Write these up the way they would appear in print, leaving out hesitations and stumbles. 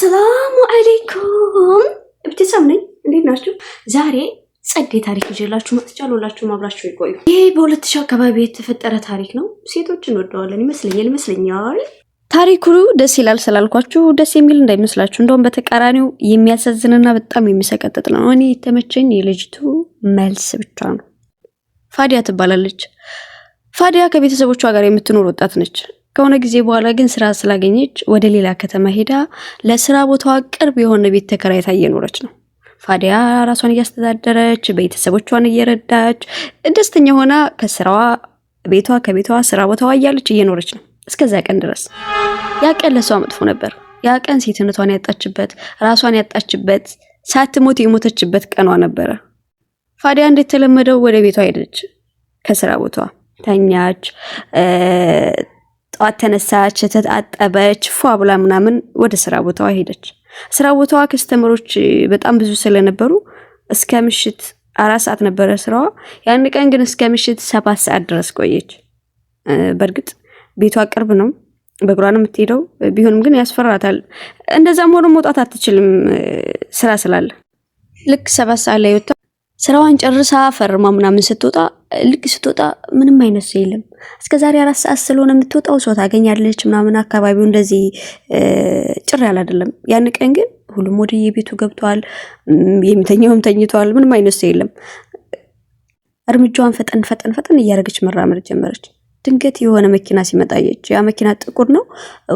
አሰላሙ አለይኩም እብትሰም ነኝ። እንዴት ናችሁ? ዛሬ ጸዴ ታሪክ ይዤላችሁ መጥቻለሁ። አብራችሁ ይቆዩ። ይሄ በ2000 አካባቢ የተፈጠረ ታሪክ ነው። ሴቶች እንወደዋለን ይመስለኛል። ታሪኩ ደስ ይላል ስላልኳችሁ ደስ የሚል እንዳይመስላችሁ፣ እንደውም በተቃራኒው የሚያሳዝንና በጣም የሚሰቀጥጥ ነው። እኔ የተመቸኝ የልጅቱ መልስ ብቻ ነው። ፋዲያ ትባላለች። ፋዲያ ከቤተሰቦቿ ጋር የምትኖር ወጣት ነች። ከሆነ ጊዜ በኋላ ግን ስራ ስላገኘች ወደ ሌላ ከተማ ሄዳ ለስራ ቦታዋ ቅርብ የሆነ ቤት ተከራይታ እየኖረች ነው። ፋዲያ ራሷን እያስተዳደረች ቤተሰቦቿን እየረዳች ደስተኛ ሆና ከስራዋ ቤቷ ከቤቷ ስራ ቦታዋ እያለች እየኖረች ነው። እስከዛ ቀን ድረስ ያ ቀን ለሷ መጥፎ ነበር። ያ ቀን ሴትነቷን ያጣችበት፣ ራሷን ያጣችበት፣ ሳትሞት የሞተችበት ቀኗ ነበረ። ፋዲያ እንደተለመደው ወደ ቤቷ ሄደች። ከስራ ቦታዋ ተኛች። ጧት ተነሳች፣ ተጣጣበች፣ ፏ ብላ ምናምን ወደ ስራ ቦታዋ ሄደች። ስራ ቦታዋ ከስተመሮች በጣም ብዙ ስለነበሩ እስከ ምሽት 4 ሰዓት ነበረ ስራዋ። ያን ቀን ግን እስከ ምሽት 7 ሰዓት ድረስ ቆየች። በእርግጥ ቤቷ ቅርብ ነው፣ በእግሯ ነው የምትሄደው። ቢሆንም ግን ያስፈራታል። እንደዛም ሆኖ መውጣት አትችልም ስራ ስላለ። ልክ 7 ሰዓት ላይ ወጣ ስራዋን ጨርሳ ፈርማ ምናምን ስትወጣ ምንም አይነት ሰው የለም። እስከዛሬ 4 ሰዓት ስለሆነ የምትወጣው ሰው ታገኛለች ምናምን። አካባቢው እንደዚህ ጭር ያለ አይደለም። ያን ቀን ግን ሁሉም ወደ የቤቱ ገብቷል። የሚተኛውም ተኝቷል። ምንም አይነት ሰው የለም። እርምጃዋን ፈጠን እያደረገች መራመድ ጀመረች። ድንገት የሆነ መኪና ሲመጣየች። ያ መኪና ጥቁር ነው።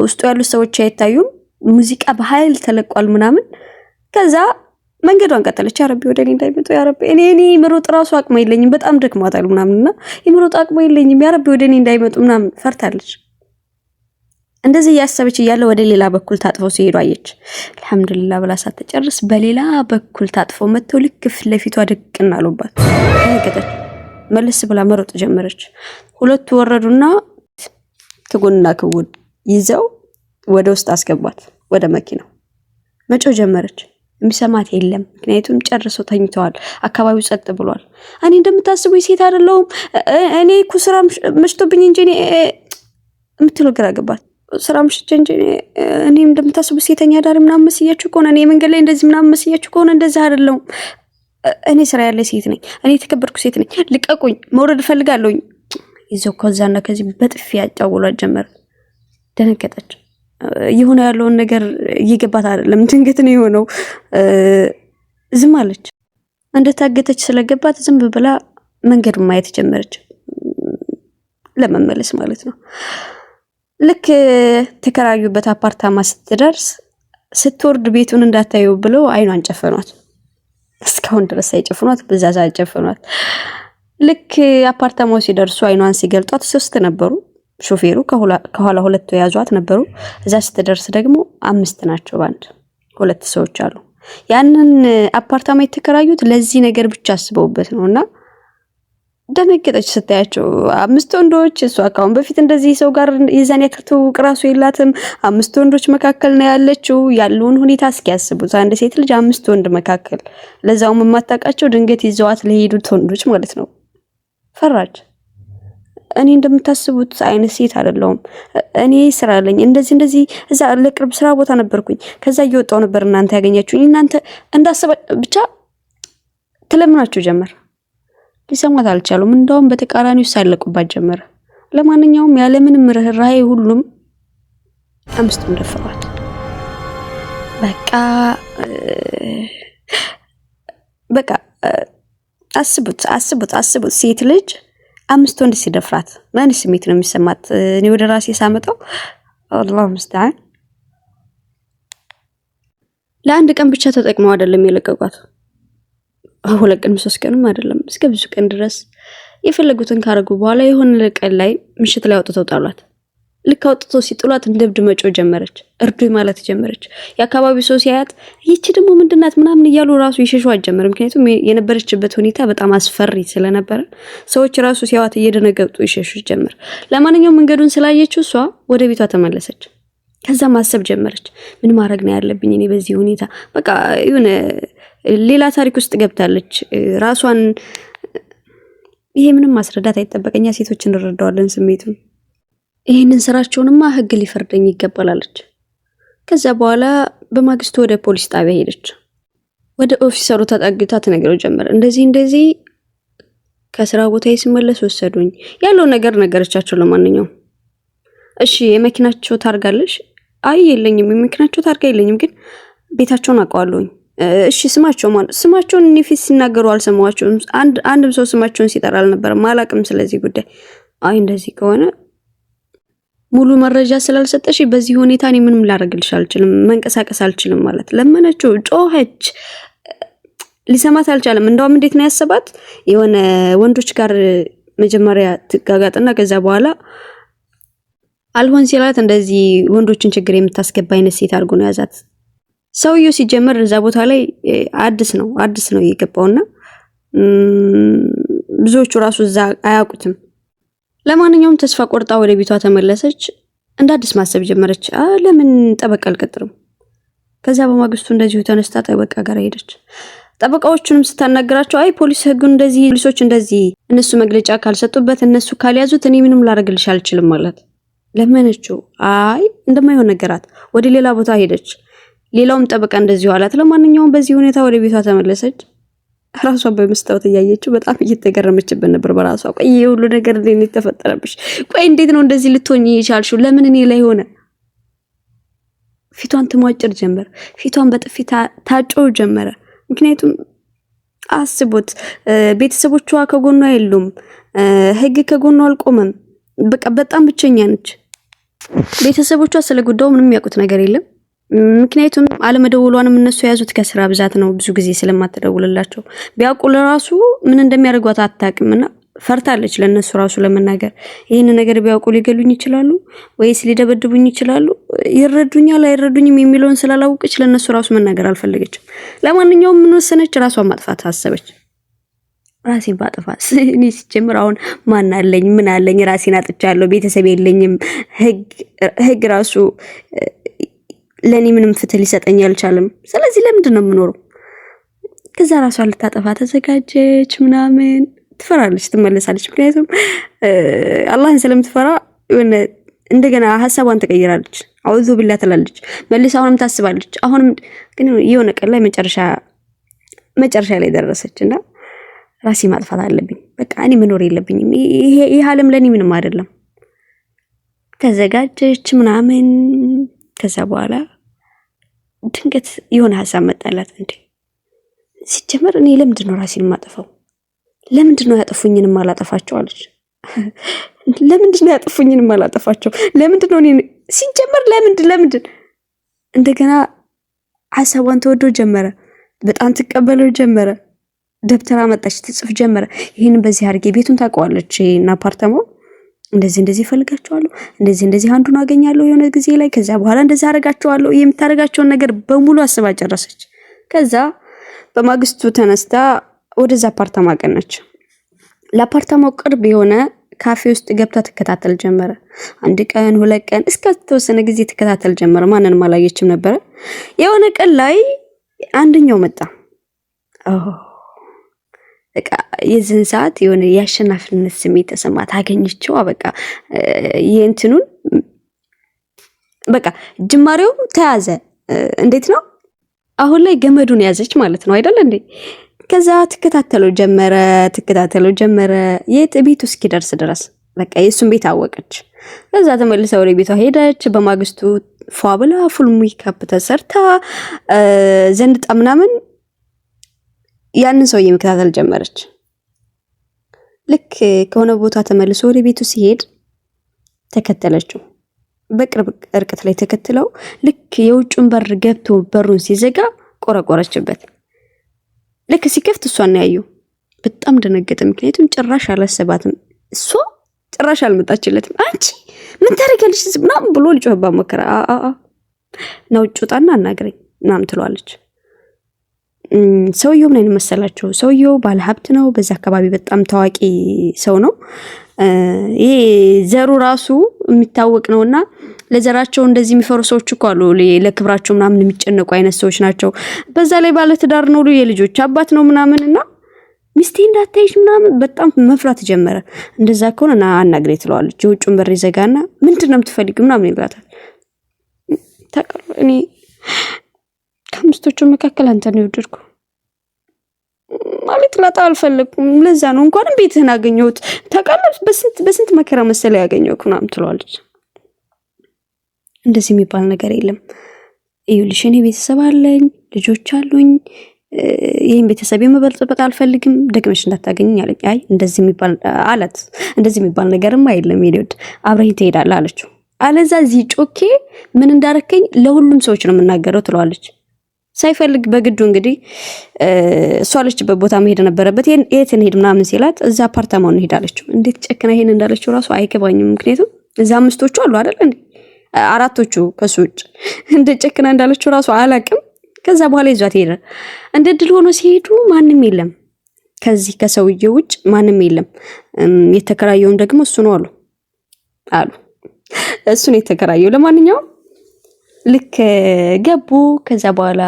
ውስጡ ያሉት ሰዎች አይታዩም። ሙዚቃ በኃይል ተለቋል ምናምን። ከዛ መንገዷን ቀጠለች። ያ ረቢ ወደ እኔ እንዳይመጡ፣ ያ ረቢ እኔ ምሮጥ ራሱ አቅሙ የለኝም፣ በጣም ደክሟታል ምናምንና የምሮጥ አቅሙ የለኝም፣ ያ ረቢ ወደ እኔ እንዳይመጡ ምናምን ፈርታለች። እንደዚህ እያሰበች እያለ ወደ ሌላ በኩል ታጥፈው ሲሄዱ አየች። አልሐምዱሊላህ ብላ ሳትጨርስ በሌላ በኩል ታጥፈው መጥተው ልክ ፊት ለፊቷ ደቅና አሉባት። ተገጠች። መለስ ብላ መሮጥ ጀመረች። ሁለቱ ወረዱና ትጎንና ክውን ይዘው ወደ ውስጥ አስገቧት። ወደ መኪናው መጮህ ጀመረች። የሚሰማት የለም፣ ምክንያቱም ጨርሰው ተኝተዋል። አካባቢው ጸጥ ብሏል። እኔ እንደምታስቡኝ ሴት አይደለሁም፣ እኔ እኮ ስራ መሽቶብኝ እንጂ የምትለው ግራ ገባት። ስራ መሽቼ እንጂ እኔ እንደምታስቡ ሴተኛ ዳር ምናምን መስያችሁ ከሆነ እኔ መንገድ ላይ እንደዚህ ምናምን መስያችሁ ከሆነ እንደዛ አይደለሁም። እኔ ስራ ያለ ሴት ነኝ፣ እኔ የተከበርኩ ሴት ነኝ፣ ልቀቁኝ፣ መውረድ እፈልጋለሁኝ። ይዘው ከዛና ከዚህ በጥፊ ያጫውሏት ጀመረ። ደነገጠች። የሆነ ያለውን ነገር እየገባት አይደለም። ድንገት ነው የሆነው። ዝም አለች። እንደታገተች ስለገባት ዝም ብላ መንገዱን ማየት ጀመረች፣ ለመመለስ ማለት ነው። ልክ ተከራዩበት አፓርታማ ስትደርስ ስትወርድ ቤቱን እንዳታዩ ብለው አይኗን ጨፈኗት። እስካሁን ድረስ ሳይጨፍኗት በዛዛ ጨፈኗት። ልክ አፓርታማው ሲደርሱ አይኗን ሲገልጧት 3 ነበሩ። ሾፌሩ ከኋላ 2 ያዟት ነበሩ። እዛ ስትደርስ ደግሞ 5 ናቸው። ባንድ 2 ሰዎች አሉ። ያንን አፓርታማ የተከራዩት ለዚህ ነገር ብቻ አስበውበት ነውና ደነገጠች ስታያቸው። 5 ወንዶች። እሷ ካሁን በፊት እንደዚህ ሰው ጋር የዛን ያክል ትውውቅ ራሱ የላትም። 5 ወንዶች መካከል ነው ያለችው። ያለውን ሁኔታ እስኪያስቡት አንድ ሴት ልጅ 5 ወንድ መካከል፣ ለዛውም የማታውቃቸው ድንገት ይዘዋት ለሄዱት ወንዶች ማለት ነው። ፈራች። እኔ እንደምታስቡት አይነት ሴት አይደለሁም። እኔ ስራ አለኝ። እንደዚህ እዛ ለቅርብ ስራ ቦታ ነበርኩኝ። ከዛ እየወጣው ነበር እናንተ ያገኛችሁኝ። እናንተ እንዳሰበ ብቻ ተለምናችሁ ጀመር። ሊሰማት አልቻሉም። እንደውም በተቃራኒው ሳይለቁባት ጀመረ። ለማንኛውም ያለምንም ርህራሄ ሁሉም 5ቱን ደፈሯት። በቃ አስቡት ሴት ልጅ 5 ወንድ ሲደፍራት ማን ስሜት ነው የሚሰማት? እኔ ወደ ራሴ ሳመጣው አላህ ሙስተዓን። ለአንድ ቀን ብቻ ተጠቅመው አይደለም የለቀቋት፣ 2 ቀን 3 ቀንም አይደለም፣ እስከ ብዙ ቀን ድረስ የፈለጉትን ካረጉ በኋላ የሆነ ቀን ላይ ምሽት ላይ አውጥተው ጣሏት። ልክ አውጥተው ሲጥሏት እንደብድ መጮህ ጀመረች። እርዱኝ ማለት ጀመረች። የአካባቢው ሰው ሲያያት ይቺ ደግሞ ምንድናት ምናምን እያሉ ራሱ ይሸሿት ጀመረ። ምክንያቱም የነበረችበት ሁኔታ በጣም አስፈሪ ስለነበረ ሰዎች ራሱ ሲያዋት እየደነገጡ ይሸሹ ጀመር። ለማንኛውም መንገዱን ስላየችው እሷ ወደ ቤቷ ተመለሰች። ከዛ ማሰብ ጀመረች። ምን ማድረግ ነው ያለብኝ እኔ በዚህ ሁኔታ? በቃ የሆነ ሌላ ታሪክ ውስጥ ገብታለች ራሷን። ይሄ ምንም ማስረዳት አይጠበቀኛ፣ ሴቶች እንረዳዋለን ስሜቱን። ይሄንን ስራቸውንማ ህግ ሊፈርደኝ ይገባላለች። ከዛ በኋላ በማግስቱ ወደ ፖሊስ ጣቢያ ሄደች። ወደ ኦፊሰሩ ተጠግታ ትነግረው ጀመረ። እንደዚህ ከስራ ቦታዬ ስመለስ ወሰዱኝ ያለው ነገር ነገረቻቸው። ለማንኛውም እሺ የመኪናቸው ታርጋለሽ? አይ የለኝም፣ የመኪናቸው ታርጋ የለኝም፣ ግን ቤታቸውን አውቀዋለሁኝ። እሺ ስማቸውን እኔ ፊት ሲናገሩ አልሰማዋቸውም። አንድም ሰው ስማቸውን ሲጠራ አልነበረም። አላቅም ስለዚህ ጉዳይ። አይ እንደዚህ ከሆነ ሙሉ መረጃ ስላልሰጠሽ በዚህ ሁኔታ እኔ ምንም ላደርግልሽ አልችልም፣ መንቀሳቀስ አልችልም ማለት ለመነችው። ጮኸች፣ ሊሰማት አልቻለም። እንደውም እንዴት ነው ያሰባት? የሆነ ወንዶች ጋር መጀመሪያ ትጋጋጥና ከዛ በኋላ አልሆን ሲላት እንደዚህ ወንዶችን ችግር የምታስገባ አይነት ሴት አድርጎ ነው ያዛት። ሰውየው ሲጀመር እዛ ቦታ ላይ አዲስ ነው የገባውና ብዙዎቹ ራሱ እዛ አያውቁትም። ለማንኛውም ተስፋ ቆርጣ ወደ ቤቷ ተመለሰች። እንደ አዲስ ማሰብ ጀመረች። ለምን ጠበቃ አልቀጥርም? ከዛ በማግስቱ እንደዚሁ ተነስታ ጠበቃ ጋር ሄደች። ጠበቃዎቹንም ስታናገራቸው አይ ፖሊሶች እንደዚህ እነሱ መግለጫ ካልሰጡበት እነሱ ካልያዙት እኔ ምንም ላደርግልሽ አልችልም ማለት ለመነችው። አይ እንደማይሆን ነገራት። ወደ ሌላ ቦታ ሄደች። ሌላውም ጠበቃ እንደዚሁ አላት። ለማንኛውም በዚህ ሁኔታ ወደ ቤቷ ተመለሰች። ራሷን በመስታወት እያየችው በጣም እየተገረመችበት ነበር በራሷ። ቆይ ይሄ ሁሉ ነገር እንዴት ተፈጠረብሽ? ቆይ እንዴት ነው እንደዚህ ልትሆኚ የቻልሽው? ለምን እኔ ላይ ሆነ? ፊቷን ትሟጭር ጀመረ። ፊቷን በጥፊ ታጮው ጀመረ። ምክንያቱም አስቡት፣ ቤተሰቦቿ ከጎኗ የሉም፣ ህግ ከጎኗ አልቆመም። በቃ በጣም ብቸኛ ነች። ቤተሰቦቿ ስለ ጉዳዩ ምንም ያውቁት ነገር የለም። ምክንያቱም አለመደወሏንም እነሱ የያዙት ከስራ ብዛት ነው። ብዙ ጊዜ ስለማትደውልላቸው ቢያውቁ ለራሱ ምን እንደሚያደርጓት አታውቅምና ፈርታለች ለነሱ ራሱ ለመናገር። ይህን ነገር ቢያውቁ ሊገሉኝ ይችላሉ ወይስ ሊደበድቡኝ ይችላሉ፣ ይረዱኛል አይረዱኝም የሚለውን ስላላወቀች ለነሱ ራሱ መናገር አልፈለገችም። ለማንኛውም ምን ወሰነች? ራሷን ማጥፋት አሰበች። ራሴን ባጠፋስ እኔ ሲጀምር አሁን ማን አለኝ? ምን አለኝ? ራሴን አጥቻለሁ። ቤተሰብ የለኝም። ህግ ራሱ ለኔ ምንም ፍትህ ሊሰጠኝ አልቻለም። ስለዚህ ለምንድን ነው የምኖረው? ከዛ ራሷን ልታጠፋ ተዘጋጀች ምናምን። ትፈራለች፣ ትመለሳለች። ምክንያቱም አላህን ስለምትፈራ የሆነ እንደገና ሐሳቧን ተቀይራለች። አውዙ ቢላ ትላለች። መልስ አሁንም ታስባለች። አሁንም ግን የሆነ ቀን ላይ መጨረሻ ላይ ደረሰችና ራሴ ማጥፋት አለብኝ፣ በቃ እኔ መኖር የለብኝም፣ ይሄ ዓለም ለኔ ምንም አይደለም። ተዘጋጀች ምናምን። ከዛ በኋላ ድንገት የሆነ ሐሳብ መጣላት። እንዴ ሲጀመር እኔ ለምንድን ነው ራሴን ማጠፋው? ለምንድን ነው ያጠፉኝንም አላጠፋቸው አለች። ለምንድን ነው ያጠፉኝንም አላጠፋቸው? ለምንድን ነው እኔ ሲጀመር ለምንድን እንደገና ሐሳቧን ተወዶ ጀመረ። በጣም ትቀበለው ጀመረ። ደብተራ መጣች፣ ትጽፍ ጀመረ። ይሄንን በዚህ አድርጌ ቤቱን ታውቀዋለች እና አፓርታማው እንደዚህ ፈልጋቸዋለሁ፣ እንደዚህ አንዱን አገኛለሁ የሆነ ጊዜ ላይ፣ ከዛ በኋላ እንደዚህ አረጋቸዋለሁ። የምታረጋቸውን ነገር በሙሉ አስባ ጨረሰች። ከዛ በማግስቱ ተነስታ ወደዛ አፓርታማ ቀነች። ለአፓርታማው ቅርብ የሆነ ካፌ ውስጥ ገብታ ትከታተል ጀመረ። አንድ ቀን፣ ሁለት ቀን፣ እስከ ተወሰነ ጊዜ ትከታተል ጀመረ። ማንንም አላየችም ነበረ። የሆነ ቀን ላይ አንደኛው መጣ። በቃ የዚህን ሰዓት የሆነ የአሸናፊነት ስሜት ተሰማት። አገኘችው። በቃ የእንትኑን በቃ ጅማሬው ተያዘ። እንዴት ነው አሁን ላይ ገመዱን ያዘች ማለት ነው አይደል እንዴ? ከዛ ትከታተለው ጀመረ የት ቤቱ እስኪደርስ ድረስ በቃ የሱን ቤት አወቀች። ከዛ ተመልሳ ወደ ቤቷ ሄደች። በማግስቱ ፏ ብላ ፉል ሜካፕ ተሰርታ ዘንጣ ምናምን ያንን ሰውዬ መከታተል ጀመረች። ልክ ከሆነ ቦታ ተመልሶ ወደ ቤቱ ሲሄድ ተከተለችው። በቅርብ ርቀት ላይ ተከትለው ልክ የውጭውን በር ገብቶ በሩን ሲዘጋ ቆረቆረችበት። ልክ ሲከፍት እሷን ያየው። በጣም ደነገጠ። ምክንያቱም ጭራሽ አላሰባትም። እሷ ጭራሽ አልመጣችለትም። አንቺ ምን ታደርጊያለሽ ምናምን ብሎ ሊጮህባት ሞከረ። ነው ውጭ ውጣና አናግረኝ ምናምን ትለዋለች። ሰውየው ምን አይነት መሰላችሁ? ሰውየው ባለሀብት ነው። በዛ አካባቢ በጣም ታዋቂ ሰው ነው። ይሄ ዘሩ ራሱ የሚታወቅ ነውና ለዘራቸው እንደዚህ የሚፈሩ ሰዎች እኮ አሉ። ለክብራቸው ምናምን የሚጨነቁ አይነት ሰዎች ናቸው። በዛ ላይ ባለ ትዳር ነው፣ የልጆች አባት ነው ምናምንና ሚስቴ እንዳታይሽ ምናምን በጣም መፍራት ጀመረ። እንደዛ ከሆነ ና አናግሬ ትለዋለች። የውጭውን በር ይዘጋና ምንድነው የምትፈልጊው ምናምን ይላታል። ታውቃለህ እኔ ከአምስቶቹ መካከል አንተ ነው የወደድኩ ማለት ላጣ አልፈለኩም። ለዛ ነው እንኳን ቤትህን አገኘሁት ታውቃለህ። በስንት መከራ መሰለ ያገኘሁት ምናምን ትለዋለች። እንደዚህ የሚባል ነገር የለም። ይኸውልሽ እኔ ቤተሰብ አለኝ፣ ልጆች አሉኝ። ይሄን ቤተሰብ የመበልጥበት አልፈልግም፣ ደግመሽ እንዳታገኝ አለኝ። አይ እንደዚህ የሚባል አላት። እንደዚህ የሚባል ነገርም አይደለም ይልድ አብረህ ትሄዳለህ አለችው። አለዛ እዚህ ጮኬ ምን እንዳረከኝ ለሁሉም ሰዎች ነው የምናገረው ትለዋለች። ሳይፈልግ በግዱ እንግዲህ እሷ አለችበት ቦታ መሄድ ነበረበት። የት እንሄድ ምናምን ሲላት እዛ አፓርታማው ነው ሄዳለችው። እንዴት ጨክና ይሄን እንዳለችው ራሱ አይገባኝም። ምክንያቱም እዛ አምስቶቹ አሉ አይደል እንዴ? አራቶቹ ከሱ ውጭ እንደ ጨክና እንዳለችው ራሱ አላቅም። ከዛ በኋላ ይዟት ሄደ። እንደ ድል ሆኖ ሲሄዱ ማንም የለም፣ ከዚህ ከሰውየው ውጭ ማንም የለም። የተከራየውም ደግሞ እሱ ነው አሉ እሱ ነው የተከራየው። ለማንኛውም ልክ ገቡ። ከዛ በኋላ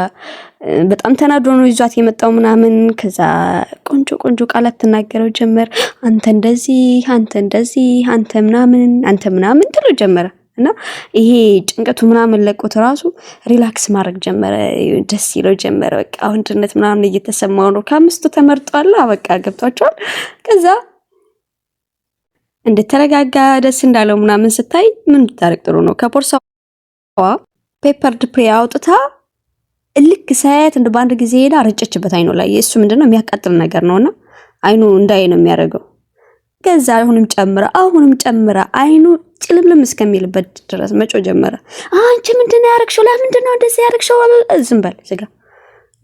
በጣም ተናዶ ነው ይዟት የመጣው ምናምን። ከዛ ቆንጆ ቃላት ተናገረው ጀመር። አንተ እንደዚህ አንተ ምናምን ትሎ ጀመረ። እና ይሄ ጭንቀቱ ምናምን ለቆት ራሱ ሪላክስ ማድረግ ጀመረ። ደስ ይለው ጀመረ። በቃ ወንድነት ምናምን እየተሰማው ነው። ከአምስቱ ተመርጧል። በቃ ገብቷቸዋል። ከዛ እንደተረጋጋ ደስ እንዳለው ምናምን ስታይ ምን ብታረቅ ጥሩ ነው? ከፖርሳዋ ፔፐር ድፕሬ አውጥታ ልክ ሳያት እንደ ባንድ ጊዜ ሄዳ ረጨችበት አይኑ ላይ። እሱ ምንድነው የሚያቃጥል ነገር ነውና አይኑ እንዳይ ነው የሚያደርገው። ከዛ አሁንም ጨምራ አይኑ ጭልምልም እስከሚልበት ድረስ መጮ ጀመረ። አንቺ ምንድነው ያረክሽው? ለምንድነው እንደዚህ ያረክሽው? ዝም በል ዝጋ።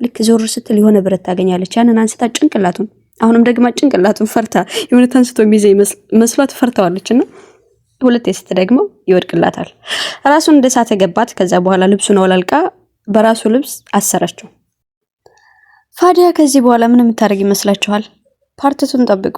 ልክ ዞር ስትል የሆነ ብረት ታገኛለች። ያንን አንስታ ጭንቅላቱን አሁንም ደግማ ጭንቅላቱን ፈርታ የሆነ አንስቶ የሚይዘ መስሏት ፈርታዋለችና ሁለቴ ስትደግመው ይወድቅላታል። ራሱን እንደሳተ ገባት። ከዛ በኋላ ልብሱን አውላልቃ በራሱ ልብስ አሰረችው። ፋዲያ ከዚህ በኋላ ምን የምታደርግ ይመስላችኋል? ፓርቲቱን ጠብቁ።